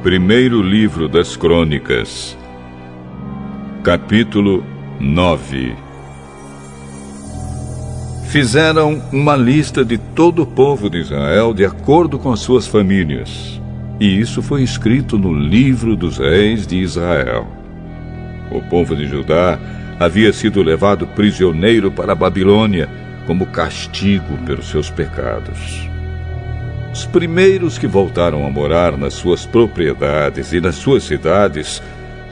Primeiro livro das Crônicas, capítulo 9. Fizeram uma lista de todo o povo de Israel de acordo com as suas famílias, e isso foi escrito no livro dos reis de Israel. O povo de Judá havia sido levado prisioneiro para a Babilônia como castigo pelos seus pecados. Os primeiros que voltaram a morar nas suas propriedades e nas suas cidades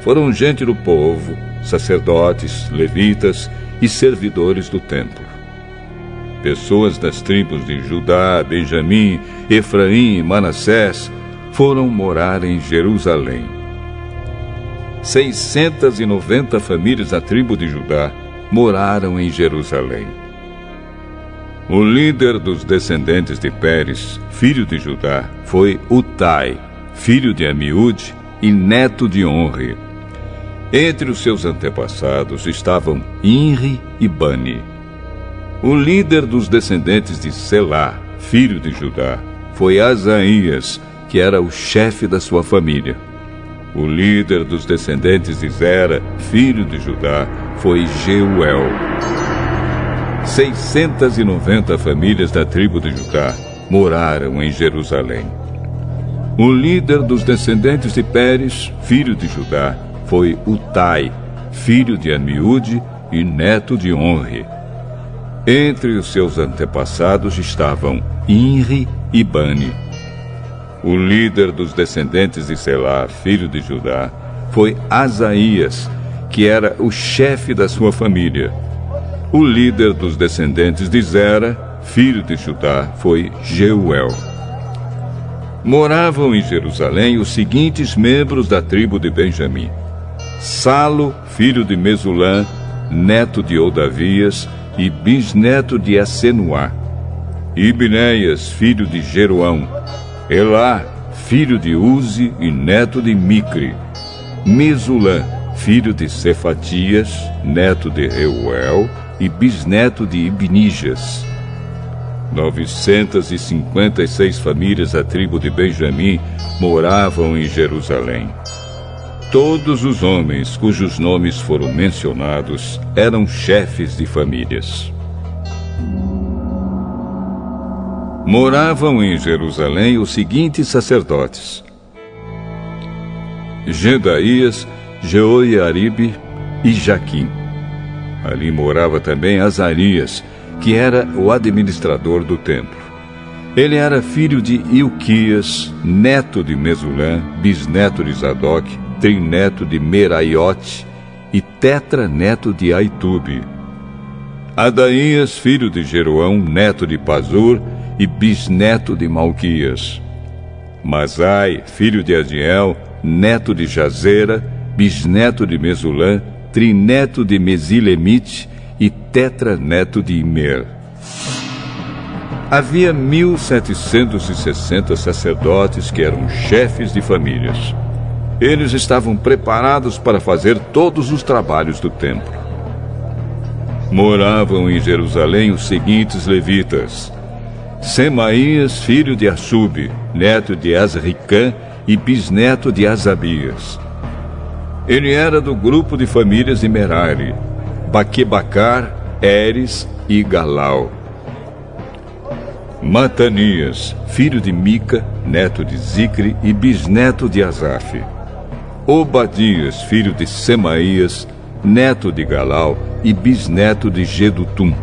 foram gente do povo, sacerdotes, levitas e servidores do templo. Pessoas das tribos de Judá, Benjamim, Efraim e Manassés foram morar em Jerusalém. 690 famílias da tribo de Judá moraram em Jerusalém. O líder dos descendentes de Pérez, filho de Judá, foi Utai, filho de Amiúde e neto de Onri. Entre os seus antepassados estavam Inri e Bani. O líder dos descendentes de Selá, filho de Judá, foi Asaías, que era o chefe da sua família. O líder dos descendentes de Zera, filho de Judá, foi Jeuel. 690 famílias da tribo de Judá moraram em Jerusalém. O líder dos descendentes de Pérez, filho de Judá, foi Utai, filho de Amiúde e neto de Onri. Entre os seus antepassados estavam Inri e Bani. O líder dos descendentes de Selá, filho de Judá, foi Asaías, que era o chefe da sua família. O líder dos descendentes de Zera, filho de Judá, foi Jeuel. Moravam em Jerusalém os seguintes membros da tribo de Benjamim: Salo, filho de Mesulã, neto de Odavias e bisneto de Assenuá; Ibneias, filho de Jeroão; Elá, filho de Uzi e neto de Micre; Mesulã, filho de Cefatias, neto de Reuel e bisneto de Ibnijas. 956 famílias da tribo de Benjamim moravam em Jerusalém. Todos os homens cujos nomes foram mencionados eram chefes de famílias. Moravam em Jerusalém os seguintes sacerdotes: Gedaías, Jeoiaribe e Jaquim. Ali morava também Azarias, que era o administrador do templo. Ele era filho de Ilquias, neto de Mesulã, bisneto de Zadok, trineto de Meraiote e tetraneto de Aitube. Adaías, filho de Jeroão, neto de Pazur e bisneto de Malquias. Masai, filho de Adiel, neto de Jazera, bisneto de Mesulã, trineto de Mesilemite e tetraneto de Imer. Havia 1.760 sacerdotes que eram chefes de famílias. Eles estavam preparados para fazer todos os trabalhos do templo. Moravam em Jerusalém os seguintes levitas: Semaías, filho de Assube, neto de Azricã e bisneto de Asabias. Ele era do grupo de famílias de Merari, Baquebacar, Eres e Galau. Matanias, filho de Mica, neto de Zicre e bisneto de Asaf. Obadias, filho de Semaías, neto de Galau e bisneto de Gedutum.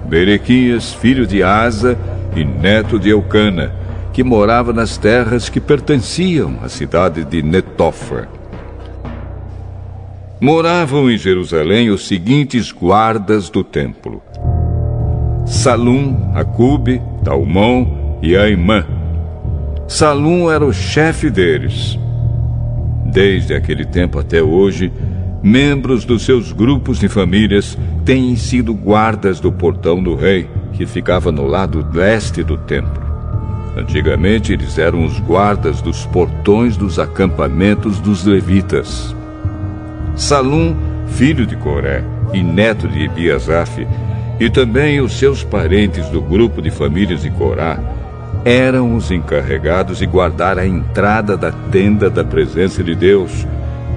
Berequias, filho de Asa e neto de Eucana, que morava nas terras que pertenciam à cidade de Netofa. Moravam em Jerusalém os seguintes guardas do templo: Salum, Acube, Talmon e Aimã. Salum era o chefe deles. Desde aquele tempo até hoje, membros dos seus grupos de famílias têm sido guardas do portão do rei, que ficava no lado leste do templo. Antigamente, eles eram os guardas dos portões dos acampamentos dos levitas. Salum, filho de Coré e neto de Ebiasaf, e também os seus parentes do grupo de famílias de Corá, eram os encarregados de guardar a entrada da tenda da presença de Deus,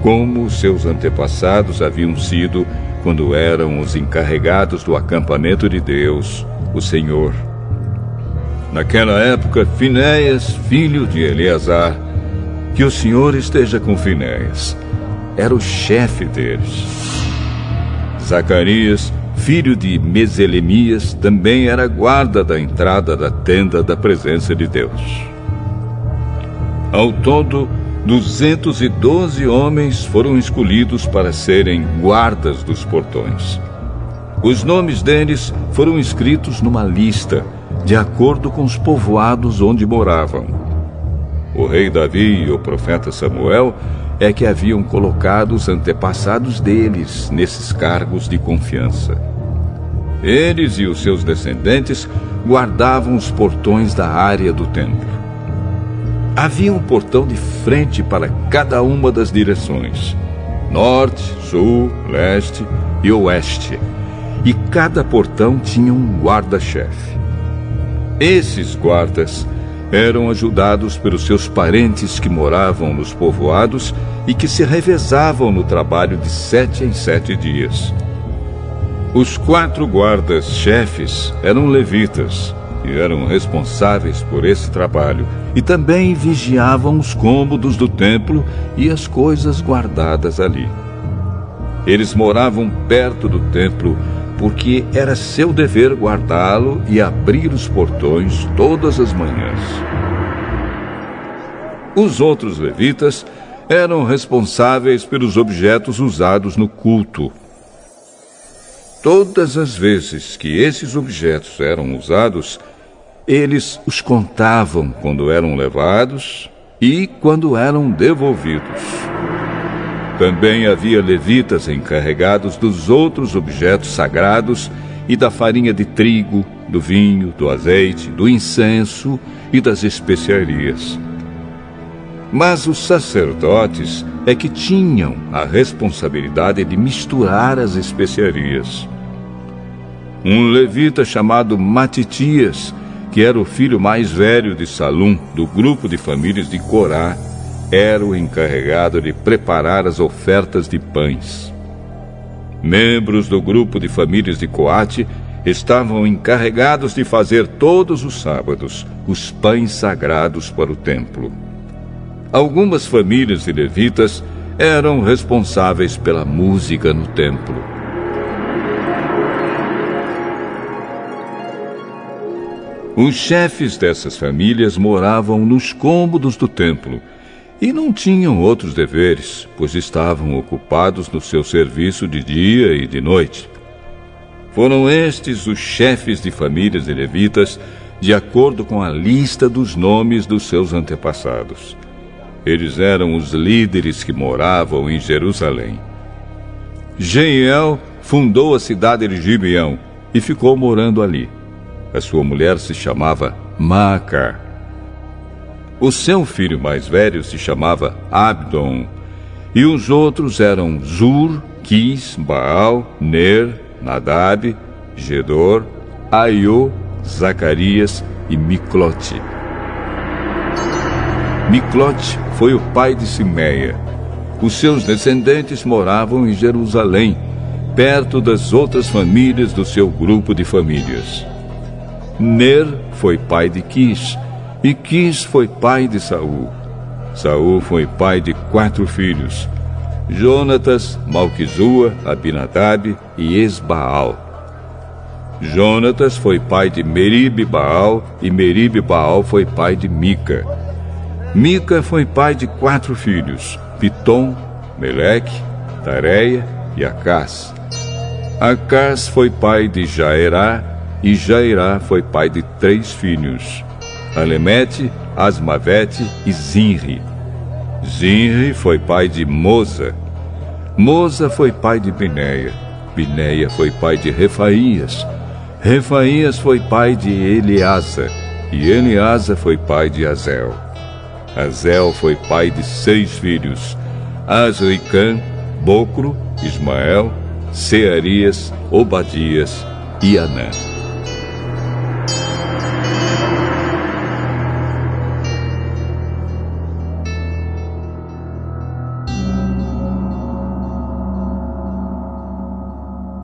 como seus antepassados haviam sido quando eram os encarregados do acampamento de Deus, o Senhor. Naquela época, Finéias, filho de Eleazar, que o Senhor esteja com Finéias, era o chefe deles. Zacarias, filho de Meselemias, também era guarda da entrada da tenda da presença de Deus. Ao todo, 212 homens foram escolhidos para serem guardas dos portões. Os nomes deles foram escritos numa lista, de acordo com os povoados onde moravam. O rei Davi e o profeta Samuel é que haviam colocado os antepassados deles nesses cargos de confiança. Eles e os seus descendentes guardavam os portões da área do templo. Havia um portão de frente para cada uma das direções: norte, sul, leste e oeste. E cada portão tinha um guarda-chefe. Esses guardas eram ajudados pelos seus parentes que moravam nos povoados e que se revezavam no trabalho de 7 em 7 dias. Os 4 guardas-chefes eram levitas e eram responsáveis por esse trabalho, e também vigiavam os cômodos do templo e as coisas guardadas ali. Eles moravam perto do templo, porque era seu dever guardá-lo e abrir os portões todas as manhãs. Os outros levitas eram responsáveis pelos objetos usados no culto. Todas as vezes que esses objetos eram usados, eles os contavam quando eram levados e quando eram devolvidos. Também havia levitas encarregados dos outros objetos sagrados e da farinha de trigo, do vinho, do azeite, do incenso e das especiarias. Mas os sacerdotes é que tinham a responsabilidade de misturar as especiarias. Um levita chamado Matitias, que era o filho mais velho de Salum, do grupo de famílias de Corá, era o encarregado de preparar as ofertas de pães. Membros do grupo de famílias de Coate estavam encarregados de fazer todos os sábados os pães sagrados para o templo. Algumas famílias de levitas eram responsáveis pela música no templo. Os chefes dessas famílias moravam nos cômodos do templo e não tinham outros deveres, pois estavam ocupados no seu serviço de dia e de noite. Foram estes os chefes de famílias de levitas, de acordo com a lista dos nomes dos seus antepassados. Eles eram os líderes que moravam em Jerusalém. Jeiel fundou a cidade de Gibeão e ficou morando ali. A sua mulher se chamava Maaca. O seu filho mais velho se chamava Abdon, e os outros eram Zur, Quis, Baal, Ner, Nadab, Gedor, Aiô, Zacarias e Miclote. Miclote foi o pai de Simeia. Os seus descendentes moravam em Jerusalém, perto das outras famílias do seu grupo de famílias. Ner foi pai de Quis, e Quis foi pai de Saul. Saul foi pai de 4 filhos: Jonatas, Malquizua, Abinadab e Esbaal. Jonatas foi pai de Meribe-Baal, e Meribe-Baal foi pai de Mica. Mica foi pai de 4 filhos: Pitom, Meleque, Tareia e Acás. Acás foi pai de Jaerá, e Jairá foi pai de 3 filhos: Alemete, Asmavete e Zinri. Zinri foi pai de Moza. Moza foi pai de Bineia. Bineia foi pai de Refaías. Refaías foi pai de Eleasa. E Eleasa foi pai de Azel. Azel foi pai de 6 filhos: Azricã, Bocro, Ismael, Searias, Obadias e Anã.